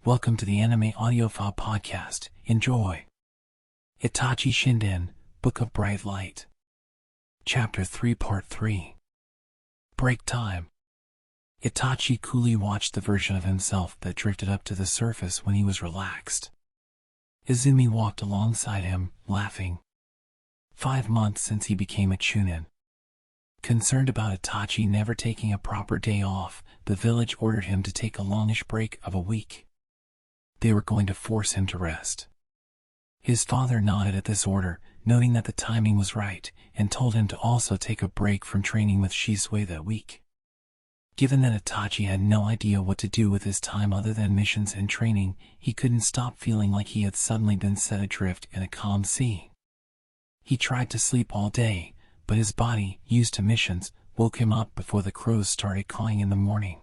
Welcome to the Anime Audiophile Podcast. Enjoy. Itachi Shinden, Book of Bright Light. Chapter 3 Part 3. Break Time. Itachi coolly watched the version of himself that drifted up to the surface when he was relaxed. Izumi walked alongside him, laughing. 5 months since he became a chunin. Concerned about Itachi never taking a proper day off, the village ordered him to take a longish break of a week. They were going to force him to rest. His father nodded at this order, noting that the timing was right, and told him to also take a break from training with Shisui that week. Given that Itachi had no idea what to do with his time other than missions and training, he couldn't stop feeling like he had suddenly been set adrift in a calm sea. He tried to sleep all day, but his body, used to missions, woke him up before the crows started cawing in the morning.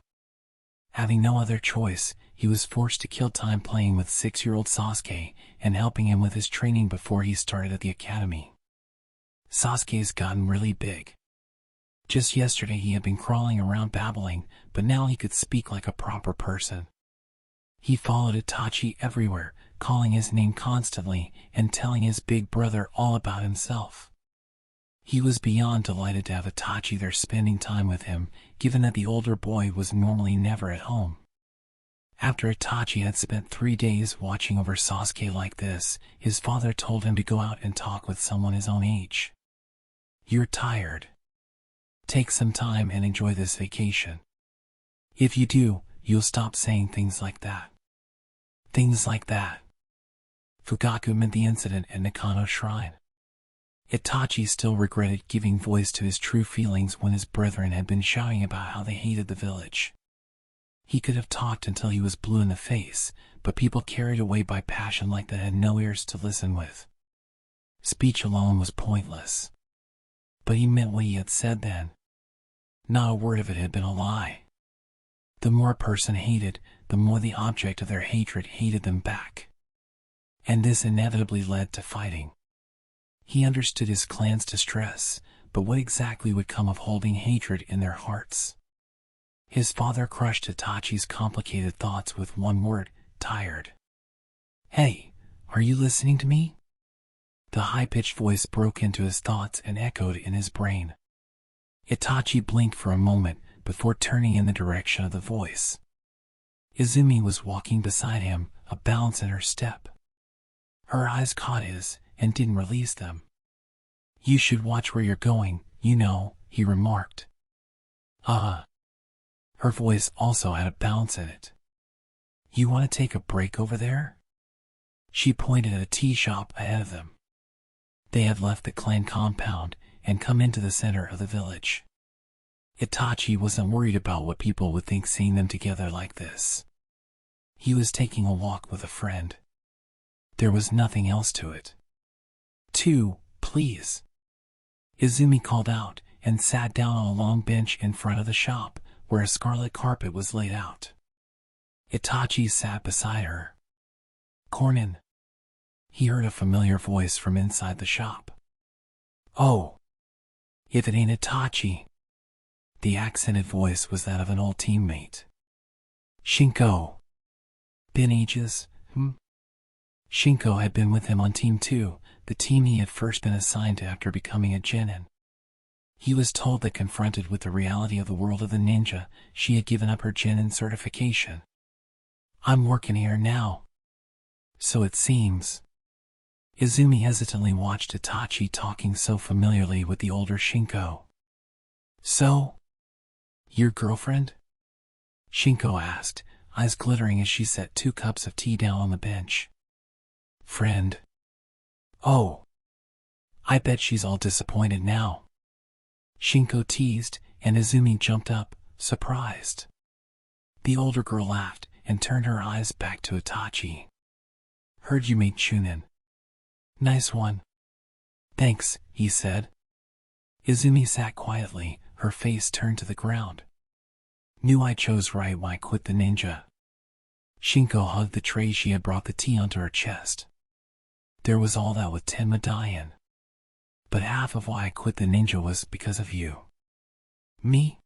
Having no other choice, he was forced to kill time playing with 6-year-old Sasuke and helping him with his training before he started at the academy. Sasuke's gotten really big. Just yesterday he had been crawling around babbling, but now he could speak like a proper person. He followed Itachi everywhere, calling his name constantly and telling his big brother all about himself. He was beyond delighted to have Itachi there spending time with him, given that the older boy was normally never at home. After Itachi had spent 3 days watching over Sasuke like this, his father told him to go out and talk with someone his own age. "You're tired. Take some time and enjoy this vacation. If you do, you'll stop saying things like that." Things like that. Fugaku meant the incident at Nakano Shrine. Itachi still regretted giving voice to his true feelings when his brethren had been shouting about how they hated the village. He could have talked until he was blue in the face, but people carried away by passion like that had no ears to listen with. Speech alone was pointless. But he meant what he had said then. Not a word of it had been a lie. The more a person hated, the more the object of their hatred hated them back. And this inevitably led to fighting. He understood his clan's distress, but what exactly would come of holding hatred in their hearts? His father crushed Itachi's complicated thoughts with one word: tired. "Hey, are you listening to me?" The high-pitched voice broke into his thoughts and echoed in his brain. Itachi blinked for a moment before turning in the direction of the voice. Izumi was walking beside him, a bounce in her step. Her eyes caught his and didn't release them. "You should watch where you're going, you know," he remarked. Her voice also had a bounce in it. "You want to take a break over there?" She pointed at a tea shop ahead of them. They had left the clan compound and come into the center of the village. Itachi wasn't worried about what people would think seeing them together like this. He was taking a walk with a friend. There was nothing else to it. "Two, please." Izumi called out and sat down on a long bench in front of the shop, where a scarlet carpet was laid out. Itachi sat beside her. "Cornin." He heard a familiar voice from inside the shop. "Oh, if it ain't Itachi." The accented voice was that of an old teammate. "Shinko. Been ages, Shinko had been with him on Team 2, the team he had first been assigned to after becoming a genin. He was told that confronted with the reality of the world of the ninja, she had given up her genin certification. "I'm working here now." "So it seems." Izumi hesitantly watched Itachi talking so familiarly with the older Shinko. "So? Your girlfriend?" Shinko asked, eyes glittering as she set 2 cups of tea down on the bench. "Friend. Oh. I bet she's all disappointed now." Shinko teased, and Izumi jumped up, surprised. The older girl laughed and turned her eyes back to Itachi. "Heard you made chunin. Nice one." "Thanks," he said. Izumi sat quietly, her face turned to the ground. "Knew I chose right when I quit the ninja." Shinko hugged the tray she had brought the tea onto her chest. "There was all that with Tenma dying. But half of why I quit the ninja was because of you." "Me?"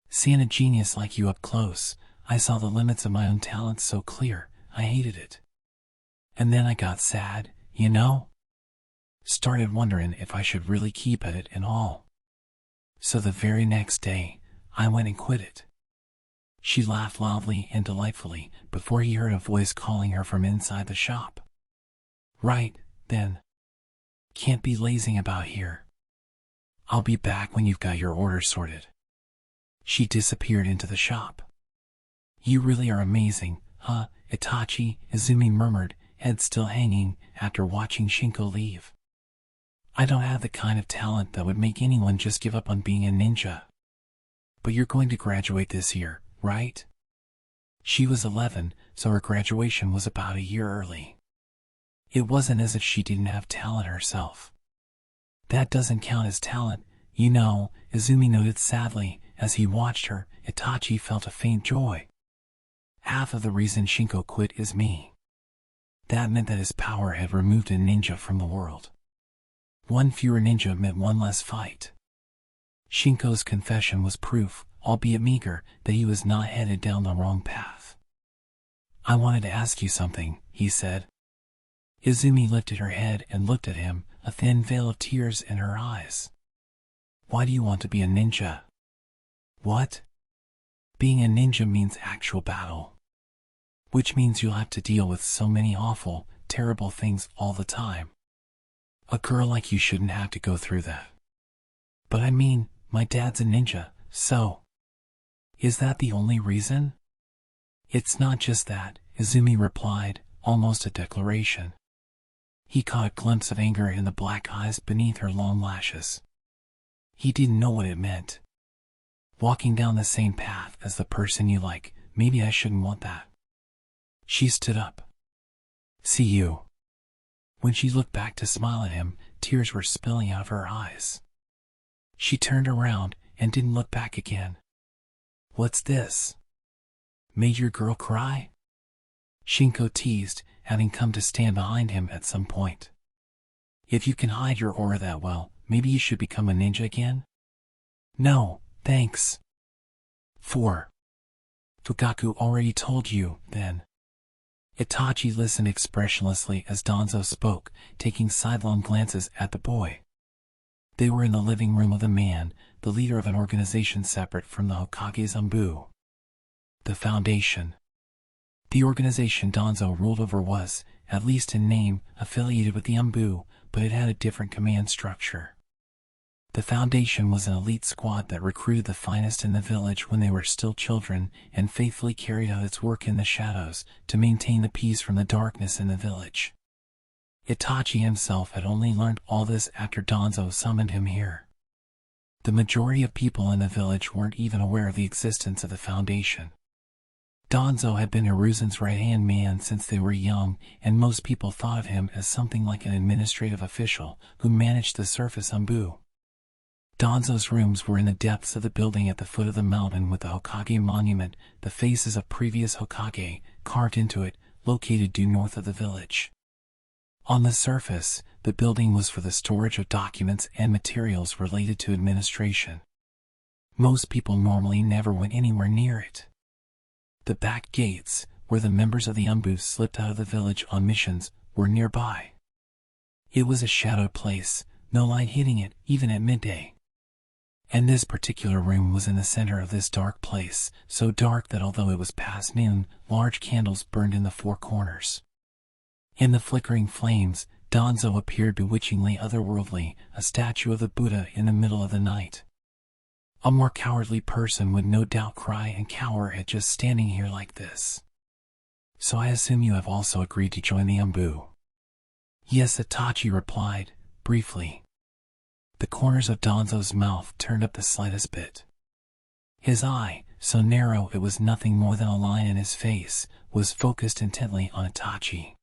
"Seeing a genius like you up close, I saw the limits of my own talents so clear, I hated it. And then I got sad, you know? Started wondering if I should really keep at it and all. So the very next day, I went and quit it. She laughed loudly and delightfully before he heard a voice calling her from inside the shop. Right, then. Can't be lazing about here. I'll be back when you've got your order sorted. She disappeared into the shop. You really are amazing, huh, Itachi, Izumi murmured, head still hanging, after watching Shinko leave. I don't have the kind of talent that would make anyone just give up on being a ninja. But you're going to graduate this year, right? She was 11, so her graduation was about a year early. It wasn't as if she didn't have talent herself. That doesn't count as talent, you know, Izumi noted sadly. As he watched her, Itachi felt a faint joy. Half of the reason Shinko quit is me. That meant that his power had removed a ninja from the world. One fewer ninja meant one less fight. Shinko's confession was proof, albeit meager, that he was not headed down the wrong path. I wanted to ask you something, he said. Izumi lifted her head and looked at him, a thin veil of tears in her eyes. Why do you want to be a ninja? What? Being a ninja means actual battle. Which means you'll have to deal with so many awful, terrible things all the time. A girl like you shouldn't have to go through that. But I mean, my dad's a ninja, so. Is that the only reason? It's not just that, Izumi replied, almost a declaration. He caught a glimpse of anger in the black eyes beneath her long lashes. He didn't know what it meant. Walking down the same path as the person you like, maybe I shouldn't want that. She stood up. See you. When she looked back to smile at him, tears were spilling out of her eyes. She turned around and didn't look back again. What's this? Made your girl cry? Shinko teased, having come to stand behind him at some point. If you can hide your aura that well, maybe you should become a ninja again? No. Thanks. 4. Fugaku already told you, then. Itachi listened expressionlessly as Danzo spoke, taking sidelong glances at the boy. They were in the living room of the man, the leader of an organization separate from the Hokage's Anbu. The Foundation. The organization Danzo ruled over was, at least in name, affiliated with the Anbu, but it had a different command structure. The Foundation was an elite squad that recruited the finest in the village when they were still children and faithfully carried out its work in the shadows to maintain the peace from the darkness in the village. Itachi himself had only learned all this after Danzo summoned him here. The majority of people in the village weren't even aware of the existence of the Foundation. Danzo had been Hiruzen's right-hand man since they were young, and most people thought of him as something like an administrative official who managed the surface Anbu. Danzo's rooms were in the depths of the building at the foot of the mountain with the Hokage monument, the faces of previous Hokage, carved into it, located due north of the village. On the surface, the building was for the storage of documents and materials related to administration. Most people normally never went anywhere near it. The back gates, where the members of the Anbu slipped out of the village on missions, were nearby. It was a shadowed place, no light hitting it, even at midday. And this particular room was in the center of this dark place, so dark that although it was past noon, large candles burned in the four corners. In the flickering flames, Danzo appeared bewitchingly otherworldly, a statue of the Buddha in the middle of the night. A more cowardly person would no doubt cry and cower at just standing here like this. So I assume you have also agreed to join the Anbu. Yes, Itachi replied, briefly. The corners of Danzo's mouth turned up the slightest bit. His eye, so narrow it was nothing more than a line in his face, was focused intently on Itachi.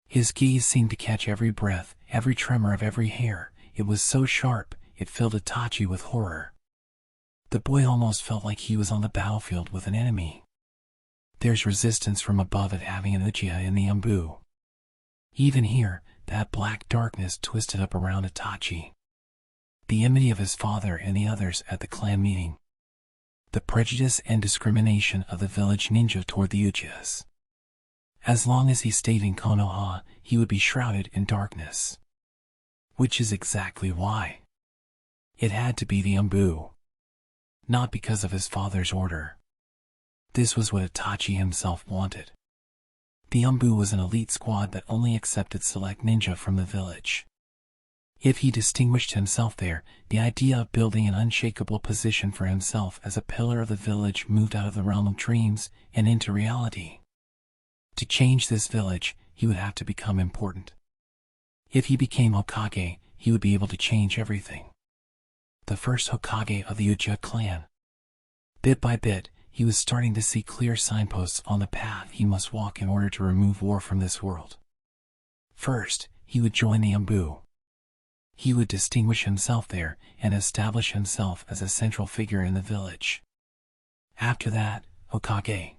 His gaze seemed to catch every breath, every tremor of every hair. It was so sharp, it filled Itachi with horror. The boy almost felt like he was on the battlefield with an enemy. There's resistance from above at having an Uchiha in the Anbu. Even here, that black darkness twisted up around Itachi. The enmity of his father and the others at the clan meeting. The prejudice and discrimination of the village ninja toward the Uchihas. As long as he stayed in Konoha, he would be shrouded in darkness. Which is exactly why. It had to be the Umbu. Not because of his father's order. This was what Itachi himself wanted. The Umbu was an elite squad that only accepted select ninja from the village. If he distinguished himself there, the idea of building an unshakable position for himself as a pillar of the village moved out of the realm of dreams and into reality. To change this village, he would have to become important. If he became Hokage, he would be able to change everything. The first Hokage of the Uchiha clan. Bit by bit, he was starting to see clear signposts on the path he must walk in order to remove war from this world. First, he would join the Umbu. He would distinguish himself there and establish himself as a central figure in the village. After that, Hokage.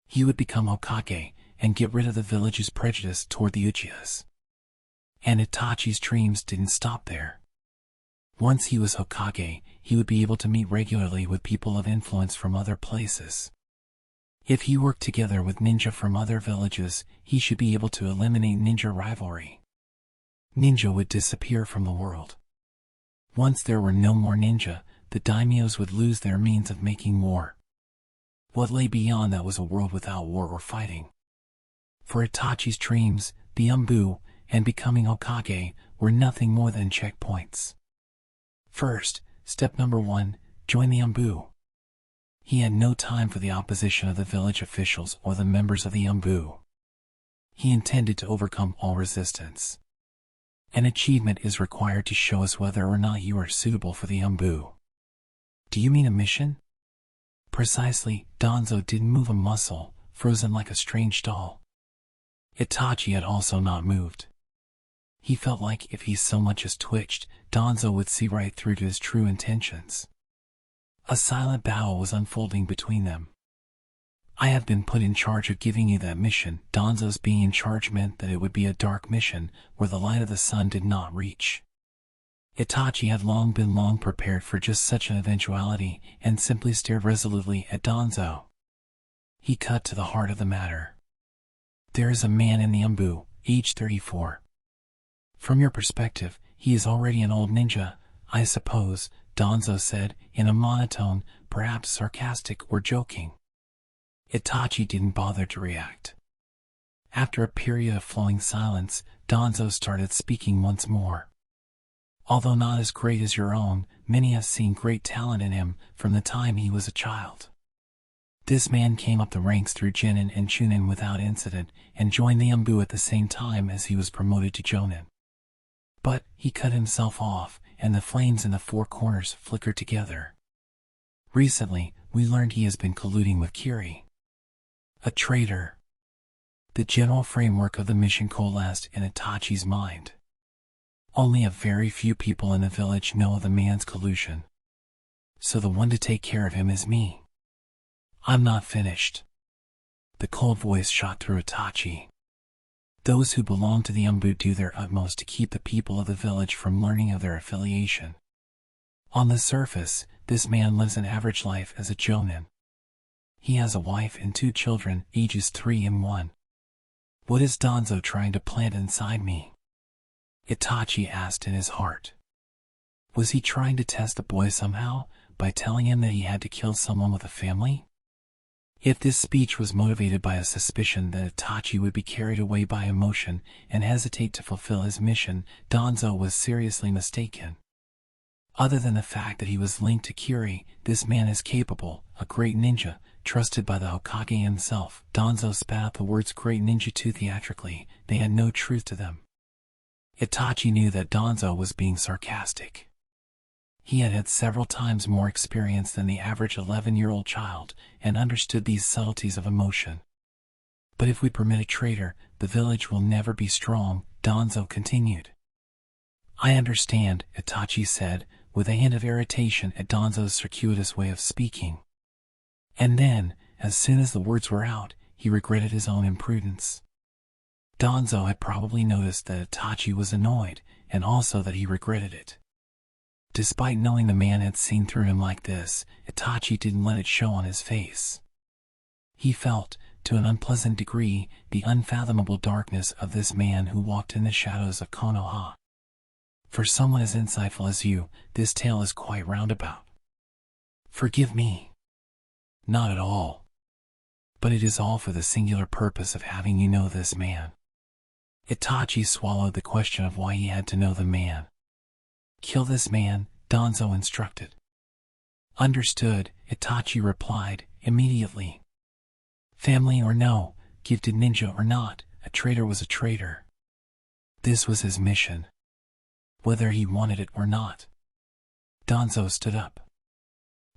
He would become Hokage and get rid of the village's prejudice toward the Uchihas. And Itachi's dreams didn't stop there. Once he was Hokage, he would be able to meet regularly with people of influence from other places. If he worked together with ninja from other villages, he should be able to eliminate ninja rivalry. Ninja would disappear from the world. Once there were no more ninja, the daimyos would lose their means of making war. What lay beyond that was a world without war or fighting. For Itachi's dreams, the Umbu, and becoming Hokage, were nothing more than checkpoints. First, step number 1, join the Umbu. He had no time for the opposition of the village officials or the members of the Umbu. He intended to overcome all resistance. An achievement is required to show us whether or not you are suitable for the Umbu. Do you mean a mission? Precisely, Danzo didn't move a muscle, frozen like a strange doll. Itachi had also not moved. He felt like if he so much as twitched, Danzo would see right through to his true intentions. A silent battle was unfolding between them. I have been put in charge of giving you that mission. Danzo's being in charge meant that it would be a dark mission, where the light of the sun did not reach. Itachi had long prepared for just such an eventuality, and simply stared resolutely at Danzo. He cut to the heart of the matter. There is a man in the Umbu, age 34. From your perspective, he is already an old ninja, I suppose, Danzo said, in a monotone, perhaps sarcastic or joking. Itachi didn't bother to react. After a period of flowing silence, Danzo started speaking once more. Although not as great as your own, many have seen great talent in him from the time he was a child. This man came up the ranks through Genin and Chunin without incident, and joined the Umbu at the same time as he was promoted to Jonin. But he cut himself off, and the flames in the four corners flickered together. Recently, we learned he has been colluding with Kiri. A traitor. The general framework of the mission coalesced in Itachi's mind. Only a very few people in the village know of the man's collusion. So the one to take care of him is me. I'm not finished. The cold voice shot through Itachi. Those who belong to the Umbu do their utmost to keep the people of the village from learning of their affiliation. On the surface, this man lives an average life as a jonin. He has a wife and 2 children, ages 3 and 1. What is Danzo trying to plant inside me? Itachi asked in his heart. Was he trying to test the boy somehow, by telling him that he had to kill someone with a family? If this speech was motivated by a suspicion that Itachi would be carried away by emotion and hesitate to fulfill his mission, Danzo was seriously mistaken. Other than the fact that he was linked to Kiri, this man is capable, a great ninja, trusted by the Hokage himself. Danzo spat out the words great ninja too theatrically, they had no truth to them. Itachi knew that Danzo was being sarcastic. He had had several times more experience than the average 11-year-old child, and understood these subtleties of emotion. But if we permit a traitor, the village will never be strong, Danzo continued. I understand, Itachi said, with a hint of irritation at Danzo's circuitous way of speaking. And then, as soon as the words were out, he regretted his own imprudence. Danzo had probably noticed that Itachi was annoyed, and also that he regretted it. Despite knowing the man had seen through him like this, Itachi didn't let it show on his face. He felt, to an unpleasant degree, the unfathomable darkness of this man who walked in the shadows of Konoha. For someone as insightful as you, this tale is quite roundabout. Forgive me. Not at all. But it is all for the singular purpose of having you know this man. Itachi swallowed the question of why he had to know the man. Kill this man, Danzo instructed. Understood, Itachi replied, immediately. Family or no, gifted ninja or not, a traitor was a traitor. This was his mission. Whether he wanted it or not. Danzo stood up.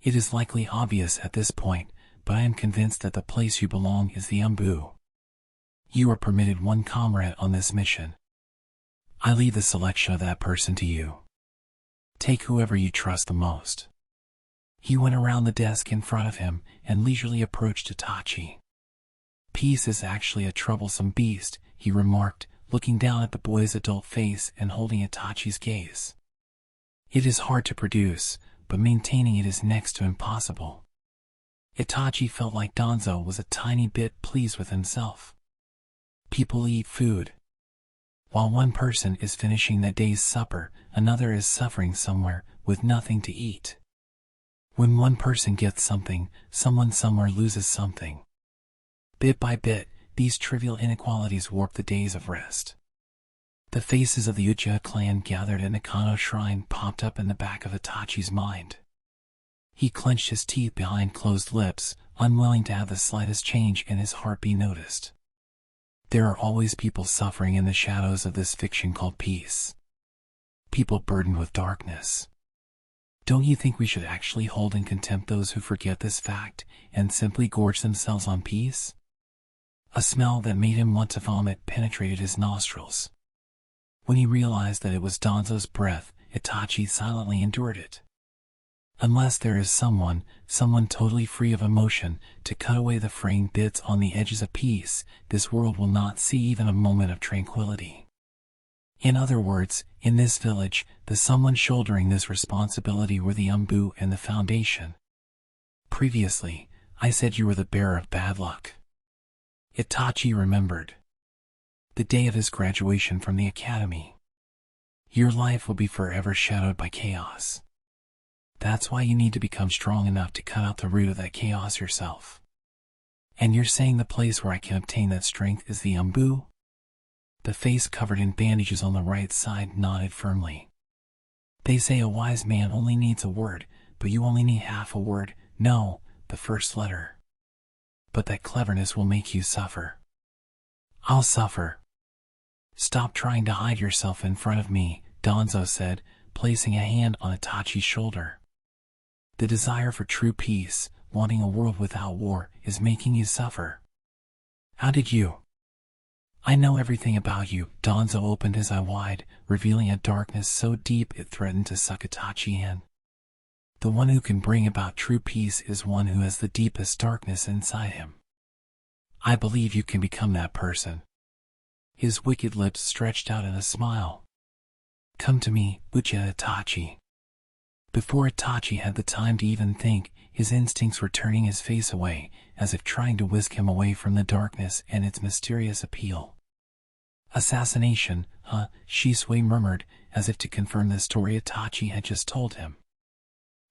It is likely obvious at this point, but I am convinced that the place you belong is the Umbu. You are permitted one comrade on this mission. I leave the selection of that person to you. Take whoever you trust the most. He went around the desk in front of him and leisurely approached Itachi. Peace is actually a troublesome beast, he remarked, looking down at the boy's adult face and holding Itachi's gaze. It is hard to produce, but maintaining it is next to impossible. Itachi felt like Danzo was a tiny bit pleased with himself. People eat food. While one person is finishing that day's supper, another is suffering somewhere with nothing to eat. When one person gets something, someone somewhere loses something. Bit by bit, these trivial inequalities warp the days of rest. The faces of the Uchiha clan gathered in the Kano shrine popped up in the back of Itachi's mind. He clenched his teeth behind closed lips, unwilling to have the slightest change in his heart be noticed. There are always people suffering in the shadows of this fiction called peace. People burdened with darkness. Don't you think we should actually hold in contempt those who forget this fact and simply gorge themselves on peace? A smell that made him want to vomit penetrated his nostrils. When he realized that it was Danzo's breath, Itachi silently endured it. Unless there is someone totally free of emotion, to cut away the fraying bits on the edges of peace, this world will not see even a moment of tranquility. In other words, in this village, the someone shouldering this responsibility were the Umbu and the Foundation. Previously, I said you were the bearer of bad luck. Itachi remembered. The day of his graduation from the academy. Your life will be forever shadowed by chaos. That's why you need to become strong enough to cut out the root of that chaos yourself. And you're saying the place where I can obtain that strength is the Umbu? The face covered in bandages on the right side nodded firmly. They say a wise man only needs a word, but you only need half a word, no, the first letter. But that cleverness will make you suffer. I'll suffer. Stop trying to hide yourself in front of me, Danzo said, placing a hand on Itachi's shoulder. The desire for true peace, wanting a world without war, is making you suffer. How did you? I know everything about you. Danzo opened his eye wide, revealing a darkness so deep it threatened to suck Itachi in. The one who can bring about true peace is one who has the deepest darkness inside him. I believe you can become that person. His wicked lips stretched out in a smile. Come to me, Uchiha Itachi. Before Itachi had the time to even think, his instincts were turning his face away, as if trying to whisk him away from the darkness and its mysterious appeal. Assassination, huh? Shisui murmured, as if to confirm the story Itachi had just told him.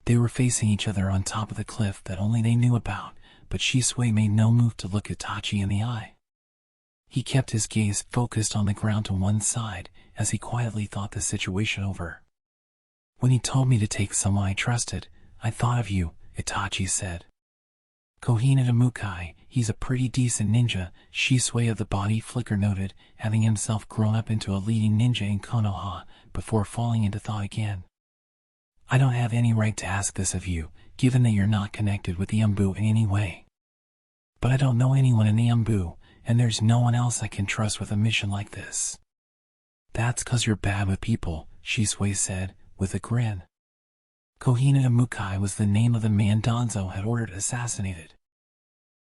They were facing each other on top of the cliff that only they knew about, but Shisui made no move to look Itachi in the eye. He kept his gaze focused on the ground to one side, as he quietly thought the situation over. When he told me to take someone I trusted, I thought of you, Itachi said. Kohina to Mukai, he's a pretty decent ninja, Shisui of the body flicker noted, having himself grown up into a leading ninja in Konoha, before falling into thought again. I don't have any right to ask this of you, given that you're not connected with the Umbu in any way. But I don't know anyone in the Umbu, and there's no one else I can trust with a mission like this. That's 'cause you're bad with people, Shisui said, with a grin. Kohina to Mukai was the name of the man Danzo had ordered assassinated.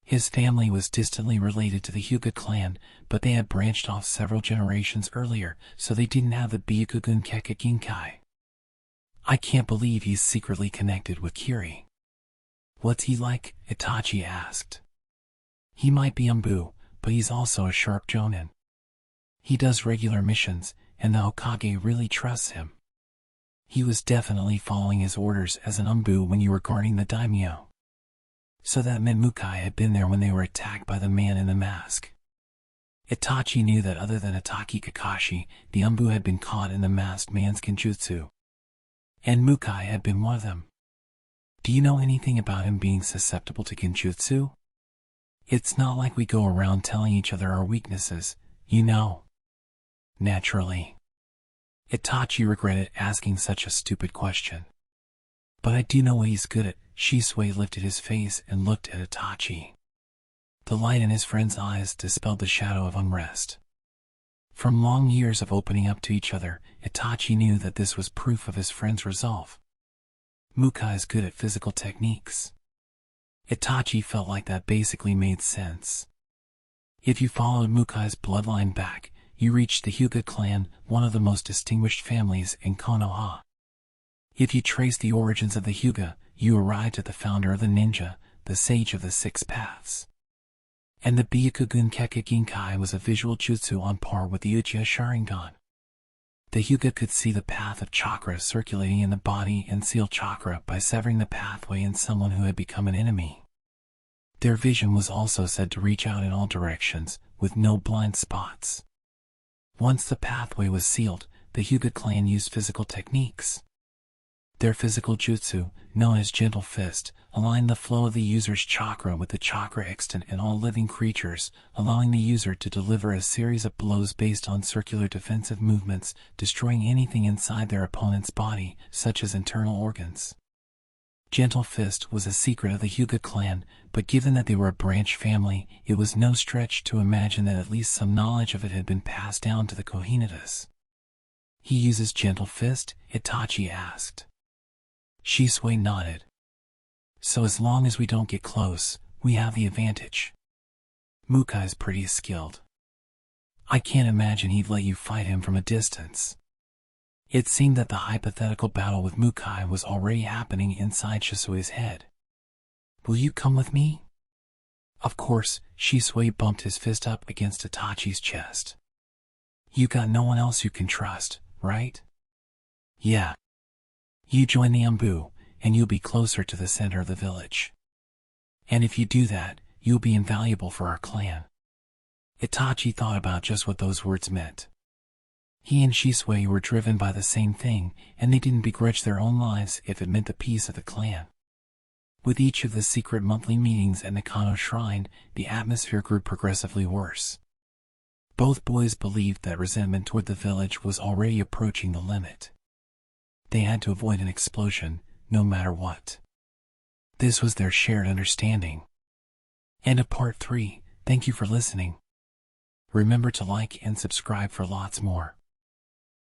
His family was distantly related to the Hyuga clan, but they had branched off several generations earlier, so they didn't have the Byakugan Keka Ginkai. I can't believe he's secretly connected with Kiri. What's he like? Itachi asked. He might be Umbu, but he's also a sharp jonin. He does regular missions, and the Hokage really trusts him. He was definitely following his orders as an Umbu when you were guarding the daimyo. So that meant Mukai had been there when they were attacked by the man in the mask. Itachi knew that other than Ataki Kakashi, the Umbu had been caught in the masked man's genjutsu. And Mukai had been one of them. Do you know anything about him being susceptible to genjutsu? It's not like we go around telling each other our weaknesses, you know. Naturally. Itachi regretted asking such a stupid question. But I do know what he's good at. Shisui lifted his face and looked at Itachi. The light in his friend's eyes dispelled the shadow of unrest. From long years of opening up to each other, Itachi knew that this was proof of his friend's resolve. Mukai is good at physical techniques. Itachi felt like that basically made sense. If you followed Mukai's bloodline back, you reached the Hyuga clan, one of the most distinguished families in Konoha. If you trace the origins of the Hyuga, you arrived at the founder of the ninja, the sage of the six paths. And the Byakugan Kekka Ginkai was a visual jutsu on par with the Uchiha Sharingan. The Hyuga could see the path of chakra circulating in the body and seal chakra by severing the pathway in someone who had become an enemy. Their vision was also said to reach out in all directions, with no blind spots. Once the pathway was sealed, the Hyuga clan used physical techniques. Their physical jutsu, known as Gentle Fist, aligned the flow of the user's chakra with the chakra extant in all living creatures, allowing the user to deliver a series of blows based on circular defensive movements, destroying anything inside their opponent's body, such as internal organs. Gentle Fist was a secret of the Hyuga clan, but given that they were a branch family, it was no stretch to imagine that at least some knowledge of it had been passed down to the Kohinatas. He uses Gentle Fist? Itachi asked. Shisui nodded. So as long as we don't get close, we have the advantage. Mukai's pretty skilled. I can't imagine he'd let you fight him from a distance. It seemed that the hypothetical battle with Mukai was already happening inside Shisui's head. Will you come with me? Of course, Shisui bumped his fist up against Itachi's chest. You got no one else you can trust, right? Yeah. You join the Umbu, and you'll be closer to the center of the village. And if you do that, you'll be invaluable for our clan. Itachi thought about just what those words meant. He and Shisui were driven by the same thing, and they didn't begrudge their own lives if it meant the peace of the clan. With each of the secret monthly meetings at Nakano Shrine, the atmosphere grew progressively worse. Both boys believed that resentment toward the village was already approaching the limit. They had to avoid an explosion, no matter what. This was their shared understanding. End of part 3. Thank you for listening. Remember to like and subscribe for lots more.